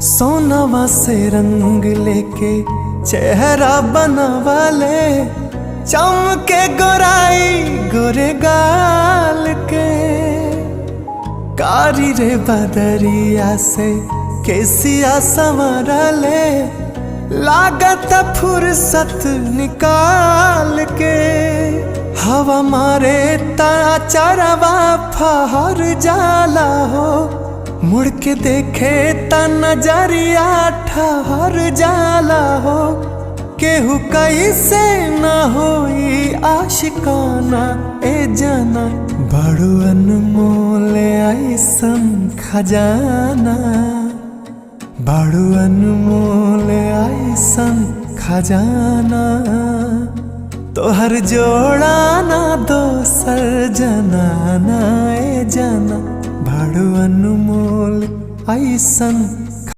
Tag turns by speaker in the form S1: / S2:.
S1: सोनवा से रंग लेके चेहरा बनवाले, चमके गोराई गोरे गाल के। कारी रे बदरिया से केसिया संवरले, लागत फुर्सत निकाल के। हवा मारे ता चरवा फहर जाला हो, मुड़ के देखे ता नजरिया ठहर जाला हो। केहू कैसे न होई आशिकाना ए जाना, बड़ो अनमोल ऐसन खजाना। बड़ो अनमोल ऐसन खजाना, तोहर जोड़ा ना दोसर जनाना ए जाना। बड़ो अनमोल ऐसन